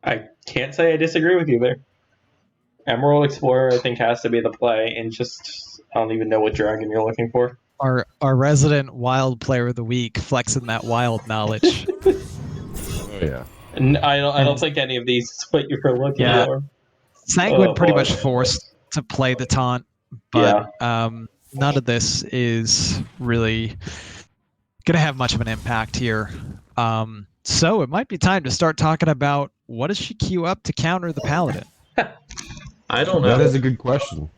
I can't say I disagree with you there. Emerald Explorer, I think, has to be the play, and just I don't even know what dragon you're looking for. Our resident wild player of the week flexing that wild knowledge. Oh yeah. And I don't think any of these is what you were looking for. Sanguine pretty much forced to play the taunt, but none of this is really going to have much of an impact here. So it might be time to start talking about what does she queue up to counter the Paladin? I don't know. That is a good question.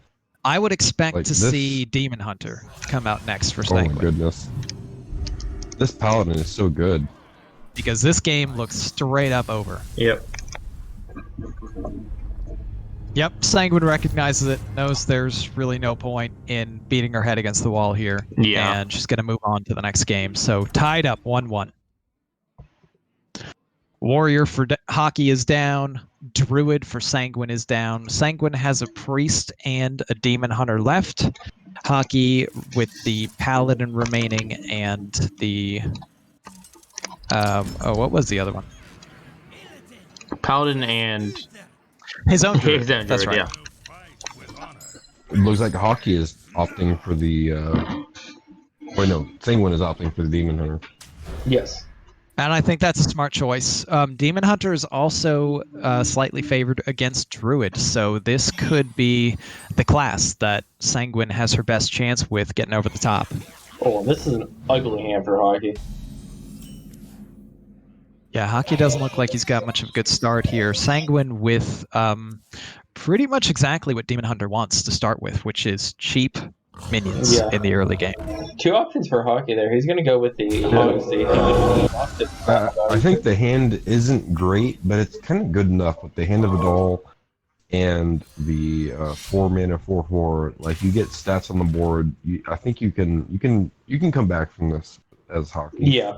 I would expect to see Demon Hunter come out next for Oh Sanguine. my goodness. This Paladin is so good. Because this game looks straight up over. Yep. Yep, Sanguine recognizes it, knows there's really no point in beating her head against the wall here. Yeah. And she's going to move on to the next game. So tied up 1-1. Warrior for Hockey is down. Druid for Sanguine is down. Sanguine has a Priest and a Demon Hunter left. Hockey with the Paladin remaining and the... what was the other one? Paladin and... His own Druid. His own Druid, that's right. yeah. It looks like Hockey is opting for the... Wait, no. Sanguine is opting for the Demon Hunter. Yes. And I think that's a smart choice. Demon Hunter is also slightly favored against Druid, so this could be the class that Sanguine has her best chance with getting over the top. Oh, this is an ugly hand for Hockey. Yeah, Hockey doesn't look like he's got much of a good start here. Sanguine with pretty much exactly what Demon Hunter wants to start with, which is cheap minions in the early game. Two options for Hockey there. He's going to go with the I think the hand isn't great, but it's kind of good enough with the Hand of Adal and the 4-mana 4/4. Like, you get stats on the board. I think you can come back from this as Hockey. Yeah.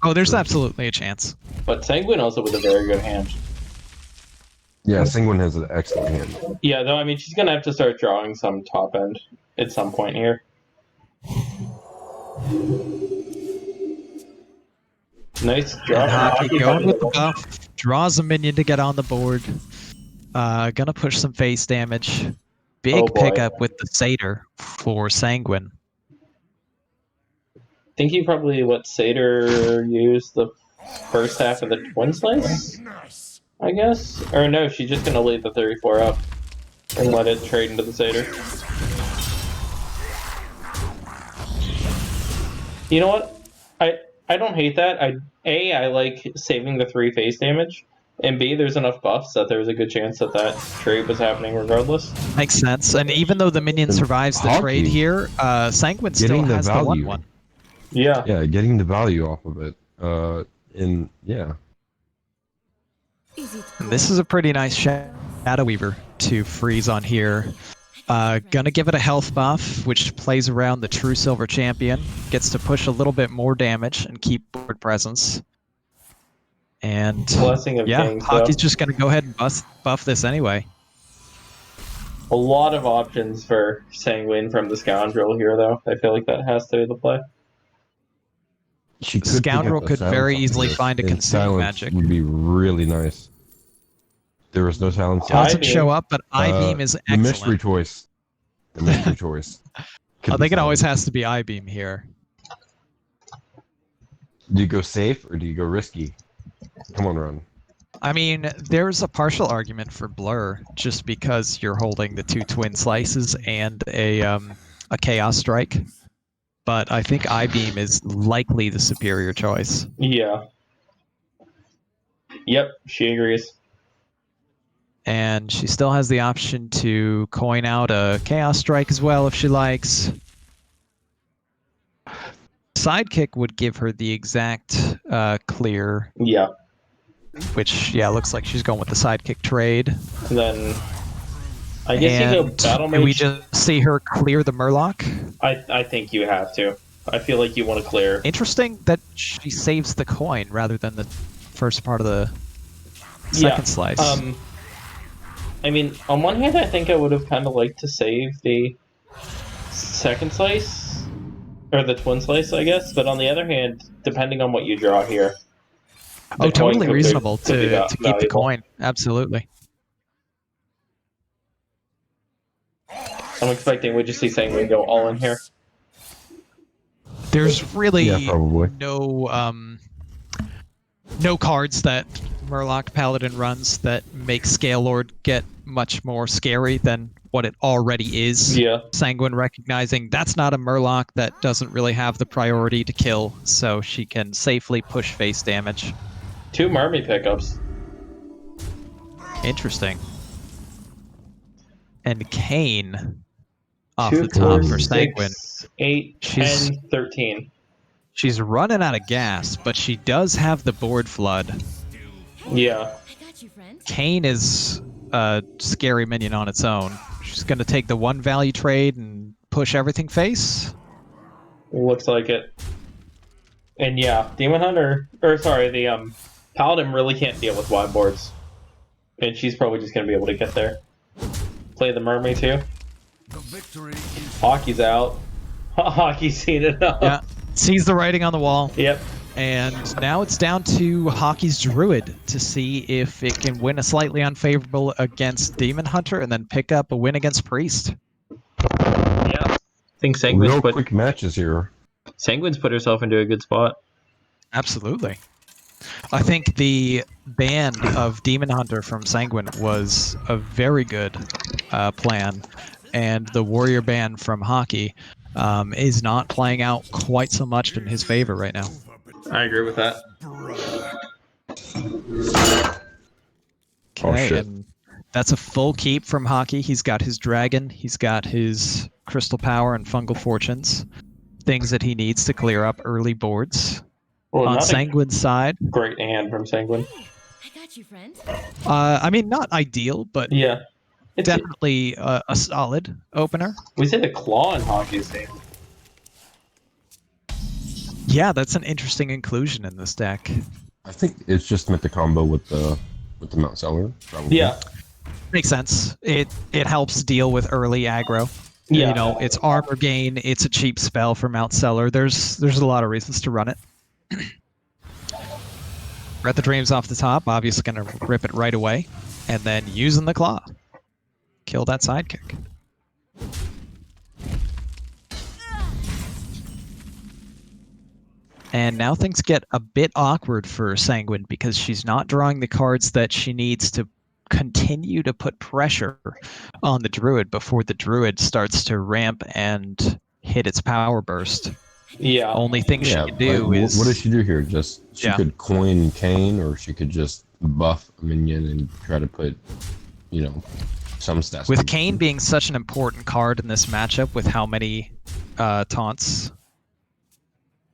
Oh, there's absolutely a chance. But Sanguine also with a very good hand. Yeah, Sanguine has an excellent hand. Yeah, though, I mean, she's going to have to start drawing some top end at some point here. Nice draw. Hockey going with the buff. Draws a minion to get on the board. Gonna push some face damage. Big pickup with the Satyr for Sanguine. I think you probably let Satyr use the first half of the Twin Slice, I guess? Or no, she's just going to leave the 34 up and let it trade into the Satyr. You know what? I don't hate that. I like saving the 3 face damage, and B, there's enough buffs that there's a good chance that that trade was happening regardless. Makes sense. And even though the minion survives the trade here, Sanguine still has the 1/1. Yeah. Yeah, getting the value off of it. And this is a pretty nice Shadow Weaver to freeze on here. Gonna give it a health buff, which plays around the true Silver Champion. Gets to push a little bit more damage and keep board presence. And Blessing of Kings, Hockey's just gonna go ahead and buff this anyway. A lot of options for Sanguine from the Scoundrel here, though. I feel like that has to be the play. Scoundrel could very easily find a Consume Magic. Would be really nice. There was no silence. Doesn't show up, but I-Beam is excellent. The mystery choice. The mystery choice. I think it always has to be I-Beam here. Do you go safe or do you go risky? Come on, Ron. I mean, there's a partial argument for Blur, just because you're holding the 2 Twin Slices and a Chaos Strike. But I think I-Beam is likely the superior choice. Yeah. Yep, she agrees. And she still has the option to coin out a Chaos Strike as well if she likes. Sidekick would give her the exact clear. Yeah. Which, looks like she's going with the Sidekick trade. And then I guess you go Battle Mage. Can we just see her clear the Murloc? I think you have to. I feel like you want to clear. Interesting that she saves the coin rather than the first part of the second slice. I mean, on one hand, I think I would have kind of liked to save the second slice, or the twin slice, I guess. But on the other hand, depending on what you draw here, Oh, totally reasonable could be to keep the valuable. coin. Absolutely. I'm expecting we just see Sanguine go all in here. There's really Yeah, probably. no cards that Murloc Paladin runs that make Scale Lord get much more scary than what it already is. Yeah. Sanguine recognizing that's not a Murloc that doesn't really have the priority to kill, so she can safely push face damage. 2 Marmy pickups. Interesting. And Kane off 2, the top 4, for Sanguine. 6, 8, 10, 13. She's running out of gas, but she does have the board flood. Yeah. Kane is a scary minion on its own. She's going to take the 1 value trade and push everything face. Looks like it. And yeah, Demon Hunter, or sorry, the Paladin really can't deal with wide boards. And she's probably just going to be able to get there. Play the Mermaid too. Hockey's out. Hockey's seen it up. Yeah, sees the writing on the wall. Yep. And now it's down to Hockey's Druid to see if it can win a slightly unfavorable against Demon Hunter and then pick up a win against Priest. Yeah. I think Sanguine's Real quick matches here. Sanguine's put herself into a good spot. Absolutely. I think the ban of Demon Hunter from Sanguine was a very good plan, and the Warrior ban from Hockey is not playing out quite so much in his favor right now. I agree with that. Okay, and that's a full keep from Hockey. He's got his Dragon, he's got his Crystal Power and Fungal Fortunes, things that he needs to clear up early boards. Well, on Sanguine's side, great hand from Sanguine. I got you, friend. I mean, not ideal, but yeah, it's definitely a solid opener. We see the claw in Hockey's team. Yeah, that's an interesting inclusion in this deck. I think it's just meant to combo with the Mount Seller. Probably. Yeah, makes sense. It helps deal with early aggro. Yeah, you know, it's armor gain. It's a cheap spell for Mount Seller. There's a lot of reasons to run it. Breath of Dreams off the top, obviously going to rip it right away, and then using the claw, kill that sidekick. And now things get a bit awkward for Sanguine because she's not drawing the cards that she needs to continue to put pressure on the Druid before the Druid starts to ramp and hit its power burst. Yeah. Only thing she can do is... What does she do here? Just she could coin Kane, or she could just buff a minion and try to put, you know, some stats. With Kane being such an important card in this matchup with how many taunts.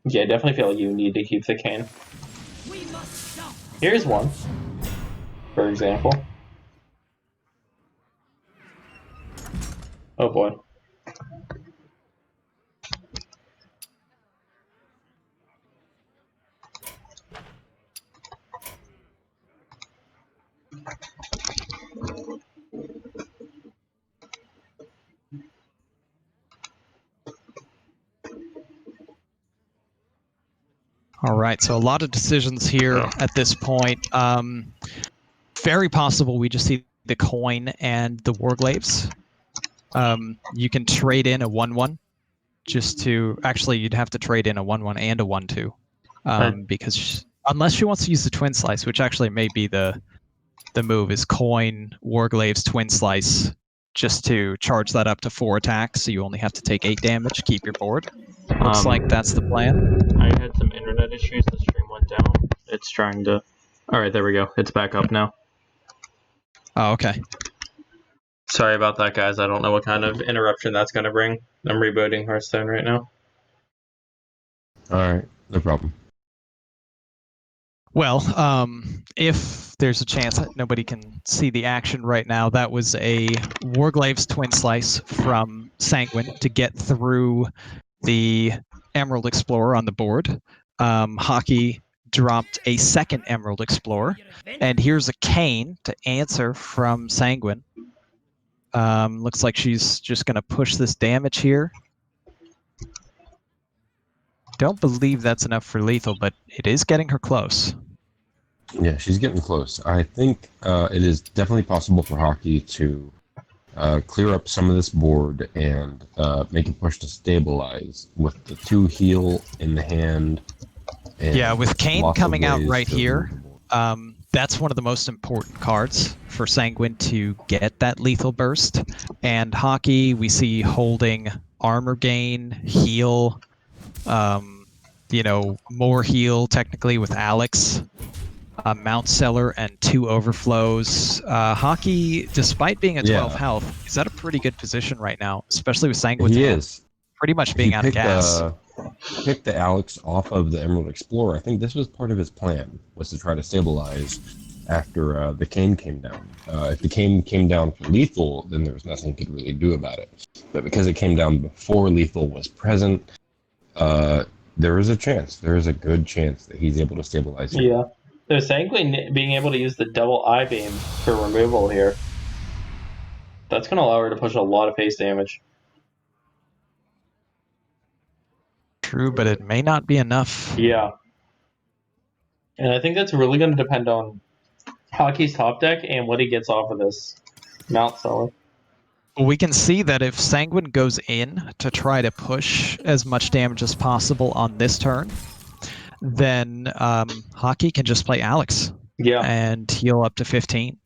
Yeah, I definitely feel like you need to keep the Kane. Here's one, for example. Oh boy. All right, so a lot of decisions here at this point. Very possible we just see the coin and the Warglaves. You can trade in a 1/1 just to... Actually, you'd have to trade in a 1/1 and a 1/2 because unless she wants to use the Twin Slice, which actually may be the move, is coin, Warglaves, Twin Slice, just to charge that up to 4 attacks, so you only have to take 8 damage, keep your board. Looks like that's the plan. I had some internet issues, the stream went down. It's trying to... Alright, there we go. It's back up now. Oh, okay. Sorry about that, guys. I don't know what kind of interruption that's going to bring. I'm rebooting Hearthstone right now. Alright, no problem. Well, if there's a chance that nobody can see the action right now, that was a Warglaves Twin Slice from Sanguine to get through the Emerald Explorer on the board. Hockey dropped a second Emerald Explorer, and here's a Kane to answer from Sanguine. Looks like she's just going to push this damage here. Don't believe that's enough for lethal, but it is getting her close. Yeah, she's getting close. I think it is definitely possible for Hockey to clear up some of this board and make a push to stabilize with the 2 heal in the hand. And Yeah, with Kane lots of coming out ways right to here, move the board. that's one of the most important cards for Sanguine to get that lethal burst. And Hockey, we see holding armor gain, heal, more heal technically with Alex, Mount Cellar, and 2 overflows. Hockey, despite being at 12 Yeah. health, is at a pretty good position right now, especially with Sanguine's He hand is. pretty much being out of gas. Picked the Alex off of the Emerald Explorer. I think this was part of his plan, was to try to stabilize after the Cane came down. If the Cane came down for lethal, then there was nothing he could really do about it. But because it came down before lethal was present, there is a chance. There is a good chance that he's able to stabilize here. Yeah. There's Sanguine being able to use the double eye beam for removal here. That's going to allow her to push a lot of face damage. True, but it may not be enough. Yeah. And I think that's really going to depend on Hockey's top deck and what he gets off of this Mount Cellar. We can see that if Sanguine goes in to try to push as much damage as possible on this turn, then Hockey can just play Alex and heal up to 15.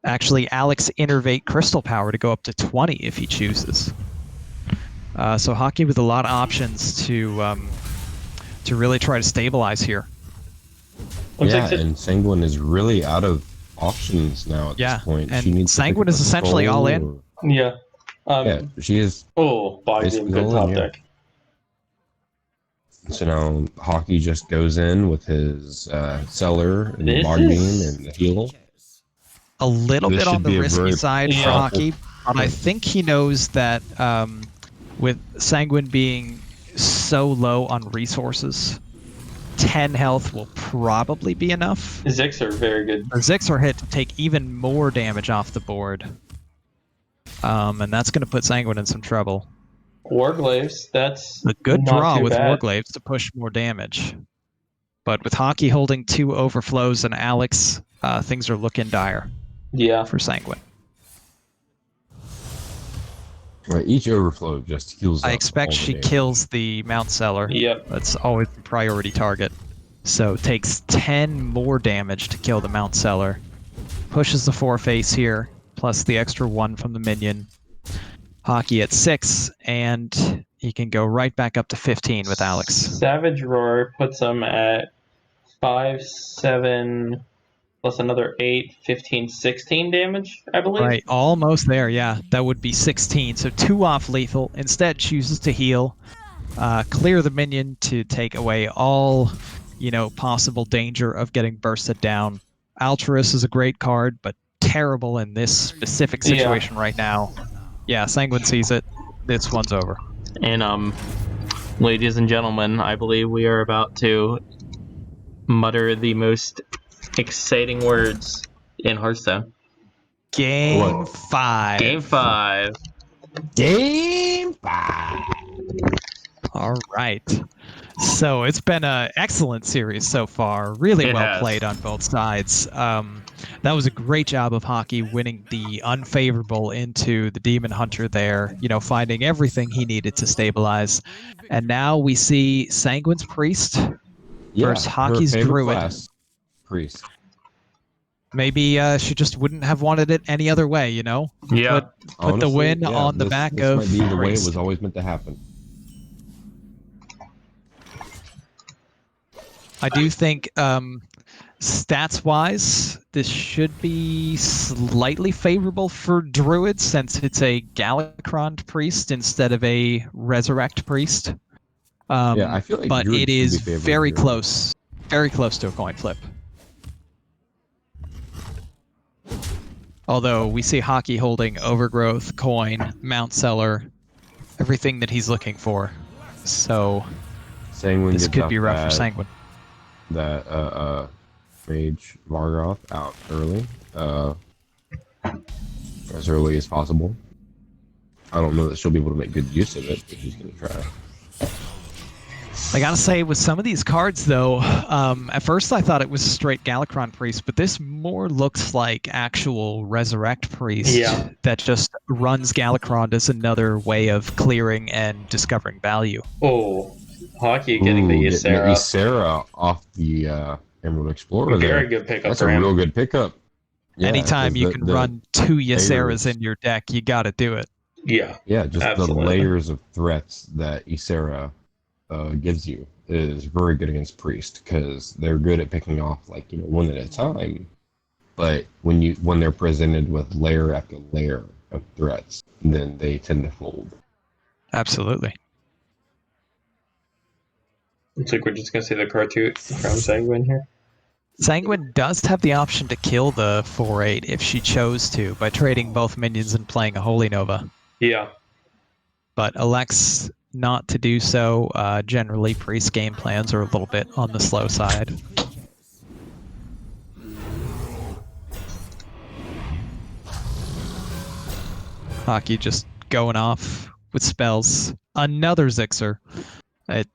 Actually, Alex innervate Crystal Power to go up to 20 if he chooses. So Hockey with a lot of options to really try to stabilize here. And Sanguine is really out of options now at this point. And she needs Sanguine is essentially all in. Yeah. She is. Oh, body beam, good top deck. So now Hockey just goes in with his Cellar and the Bog Beam and the heal. A little bit on the risky side for Hockey, but I think he knows that with Sanguine being so low on resources, 10 health will probably be enough. Zix are very good. The Zix are hit to take even more damage off the board. And that's going to put Sanguine in some trouble. Warglaves, that's a good draw with bad. Warglaves to push more damage. But with Hockey holding 2 overflows and Alex, things are looking dire. For Sanguine. Right, each overflow just heals. I expect she kills the Mount Cellar. Yep. That's always the priority target. So takes 10 more damage to kill the Mount Cellar. Pushes the 4 face here, plus the extra 1 from the minion. Hockey at 6, and he can go right back up to 15 with Alex. Savage Roar puts him at 5, 7, plus another 8, 15, 16 damage, I believe. Right, almost there, yeah. That would be 16. So 2 off lethal. Instead chooses to heal. Clear the minion to take away all, possible danger of getting bursted down. Altruis is a great card, but terrible in this specific situation right now. Yeah, Sanguine sees it. This one's over. And, ladies and gentlemen, I believe we are about to mutter the most exciting words in Hearthstone. Game 5. Game 5. Game 5. All right. So it's been an excellent series so far. Really well played on both sides. That was a great job of Hockey winning the unfavorable into the Demon Hunter there, finding everything he needed to stabilize. And now we see Sanguine's Priest versus Hockey's Druid. Priest. Maybe she just wouldn't have wanted it any other way, Yeah. Put honestly, the win on the back of This might be the way it Priest. was always meant to happen. I do think stats-wise, this should be slightly favorable for Druid since it's a Galakrond Priest instead of a Resurrect Priest. I feel like but Druid it is should be very here. close to a coin flip. Although we see Hockey holding Overgrowth, Coin, Mount Cellar, everything that he's looking for. So Sanguine this gets could be rough for Sanguine. That Mage Vargoth out early, as early as possible. I don't know that she'll be able to make good use of it, but she's gonna try. I gotta say, with some of these cards, though, at first I thought it was straight Galakron Priest, but this more looks like actual Resurrect Priest that just runs Galakron as another way of clearing and discovering value. Oh, Hockey getting the Getting the Ysera. Ysera off the Emerald Explorer there. Very good pickup That's for a him. real good pickup. Yeah, Anytime you can run 2 Yseras in your deck, you gotta do it. Yeah. Yeah, just absolutely. the layers of threats that Ysera gives you is very good against Priest, because they're good at picking off, like, one at a time. But when they're presented with layer after layer of threats, then they tend to fold. Absolutely. Looks like we're just going to see the cartoon from Sanguine here. Sanguine does have the option to kill the 4/8 if she chose to by trading both minions and playing a Holy Nova. Yeah. But elects not to do so. Generally, Priest game plans are a little bit on the slow side. Hockey just going off with spells. Another Zixer. It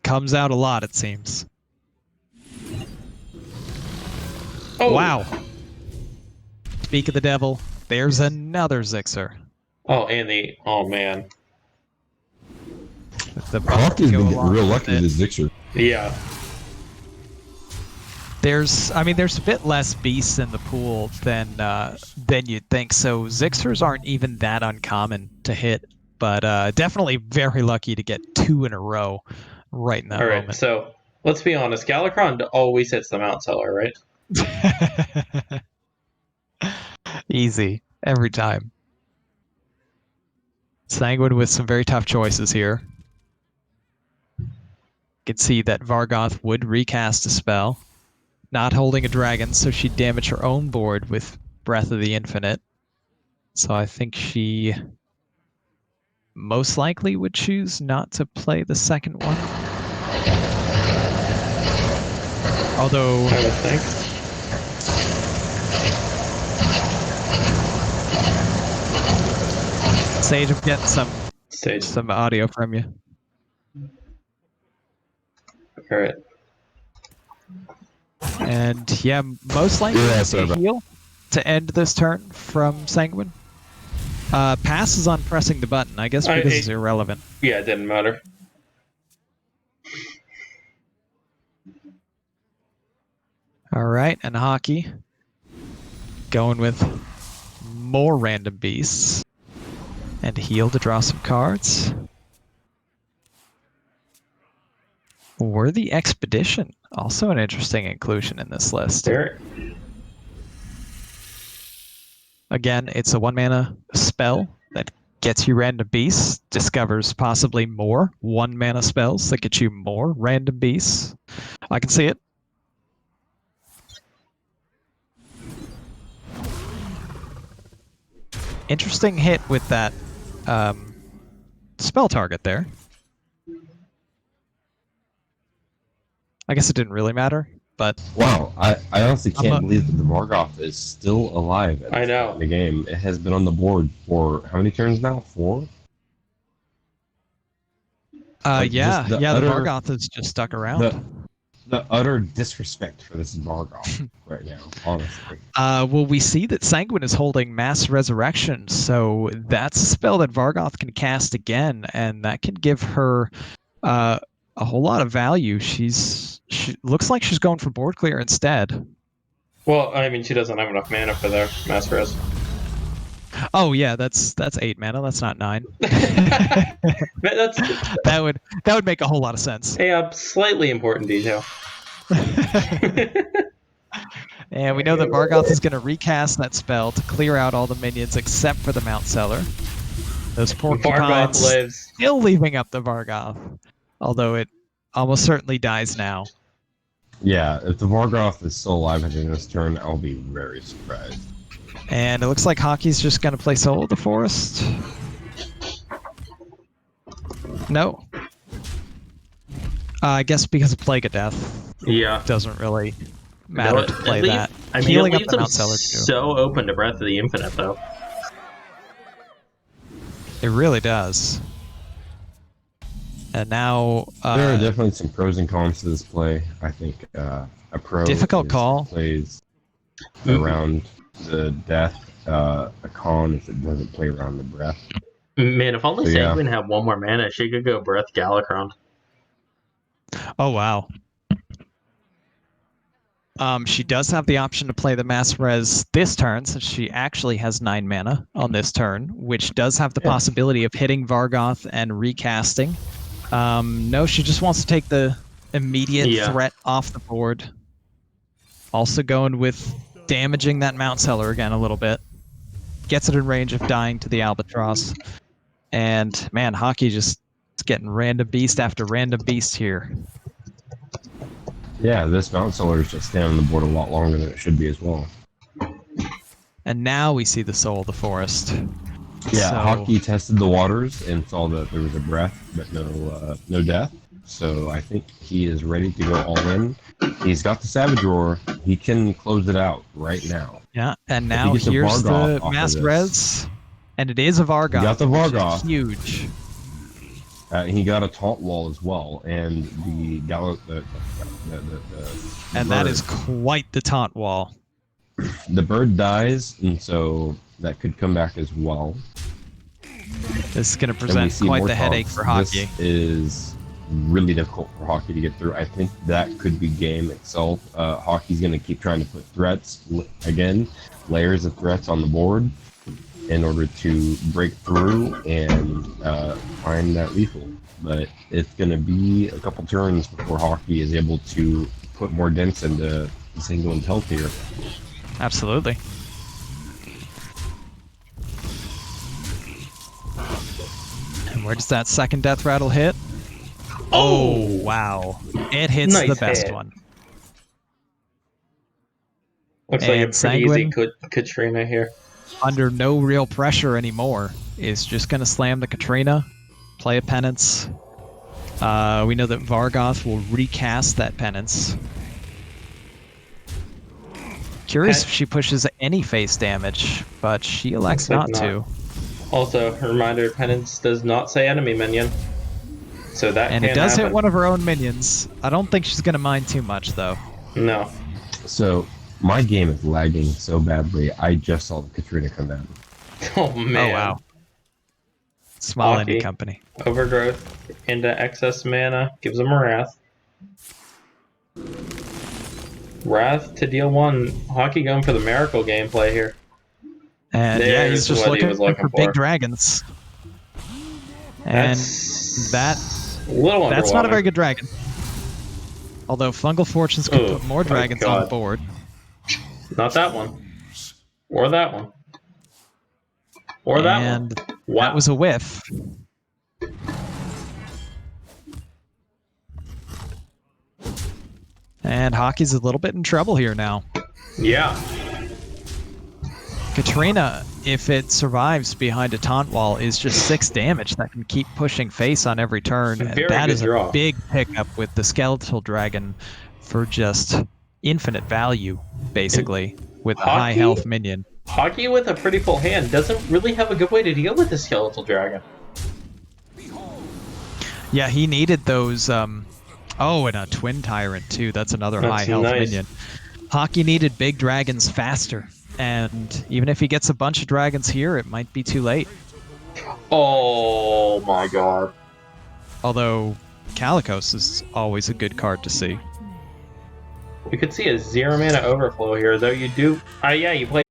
comes out a lot, it seems. Oh. Wow. Speak of the devil, there's another Zixer. Oh, and the... Oh, man. Hockey's been getting real lucky with the Zixer. Yeah. There's a bit less beasts in the pool than you'd think, so Zixers aren't even that uncommon to hit, but definitely very lucky to get 2 in a row right in that moment. All right, so let's be honest. Galakron always hits the Mount Seller, right? Easy. Every time. Sanguine with some very tough choices here. You can see that Vargoth would recast a spell. Not holding a dragon, so she'd damage her own board with Breath of the Infinite. So I think she most likely would choose not to play the second one. Although... I would think. Sage, I'm getting some audio from you. All right. And yeah, most likely to heal to end this turn from Sanguine. Passes on pressing the button. I guess because it's irrelevant. Yeah, it didn't matter. All right, and Hockey going with more random beasts and heal to draw some cards. Worthy Expedition, also an interesting inclusion in this list. There. Again, it's a 1-mana spell that gets you random beasts, discovers possibly more 1-mana spells that get you more random beasts. I can see it. Interesting hit with that spell target there. I guess it didn't really matter, but... Wow, I honestly can't believe that the Vargoth is still alive at this point in the game. It has been on the board for how many turns now? 4? Yeah, the Vargoth is just stuck around. The utter disrespect for this Vargoth right now, honestly. Well, we see that Sanguine is holding Mass Resurrection, so that's a spell that Vargoth can cast again, and that can give her a whole lot of value. She looks like she's going for board clear instead. Well, I mean, she doesn't have enough mana for their Mass Res. Oh yeah, that's 8 mana. That's not 9. That would make a whole lot of sense. A slightly important detail. And we know that Vargoth is going to recast that spell to clear out all the minions except for the Mount Seller. Those porcupines still leaving up the Vargoth, although it almost certainly dies now. Yeah, if the Vargoth is still alive in this turn, I'll be very surprised. And it looks like Hockey's just going to play Soul of the Forest. No. I guess because of Plague of Death. Yeah. Doesn't really matter to play that. I mean, Healing it up leaves the them Mount Seller too. So open to Breath of the Infinite, though. It really does. And now there are definitely some pros and cons to this play. I think a pro difficult is call. Plays around the death. A con if it doesn't play around the breath. Man, if only So, yeah. Sanguine had one more mana, she could go Breath Galakrond. Oh wow. She does have the option to play the Mass Res this turn, since she actually has 9 mana on this turn, which does have the possibility of hitting Vargoth and recasting. No, she just wants to take the immediate threat off the board. Also going with damaging that Mount Seller again a little bit. Gets it in range of dying to the Albatross. And man, Hockey just getting random beast after random beast here. Yeah, this Mount Seller is just staying on the board a lot longer than it should be as well. And now we see the Soul of the Forest. Yeah, So, Hockey tested the waters and saw that there was a breath, but no death. So I think he is ready to go all in. He's got the Savage Roar. He can close it out right now. Yeah, and now here's the Mass Res. And it is a Vargoth. He got the Vargoth. Huge. He got a Taunt Wall as well, and and that is quite the Taunt Wall. The bird dies, and so that could come back as well. This is going to present quite the headache for Hockey. This is really difficult for Hockey to get through. I think that could be game itself. Hockey's going to keep trying to put threats, again, layers of threats on the board in order to break through and find that lethal. But it's going to be a couple turns before Hockey is able to put more dents into single and health here. Absolutely. And where does that second death rattle hit? Oh, wow. It hits the best one. Looks like a pretty easy Katrina here. Under no real pressure anymore, is just going to slam the Katrina, play a Penance. We know that Vargoth will recast that Penance. Curious if she pushes any face damage, but she elects not to. Also, a reminder, Penance does not say enemy minion. So that and it does hit one of her own minions. I don't think she's going to mind too much, though. No. So, my game is lagging so badly, I just saw the Katrina come down. Oh, man. Oh, wow. Small indie company. Overgrowth into excess mana. Gives him a Wrath. Wrath to deal 1. Hockey going for the Miracle gameplay here. And yeah, he's just looking for big dragons. And that's not a very good dragon. Although Fungal Fortunes could put more dragons on the board. Not that one. Or that one. Or that one. And that was a whiff. And Hockey's a little bit in trouble here now. Yeah. Katrina, if it survives behind a taunt wall, is just 6 damage that can keep pushing face on every turn. And that is a big pickup with the Skeletal Dragon for just infinite value, basically, with a high health minion. Hockey with a pretty full hand doesn't really have a good way to deal with the Skeletal Dragon. Yeah, he needed those... Oh, and a Twin Tyrant, too. That's another high health minion. Hockey needed big dragons faster. And even if he gets a bunch of dragons here, it might be too late. Oh my god. Although, Calicos is always a good card to see. You could see a 0 mana overflow here, though you do... yeah, you play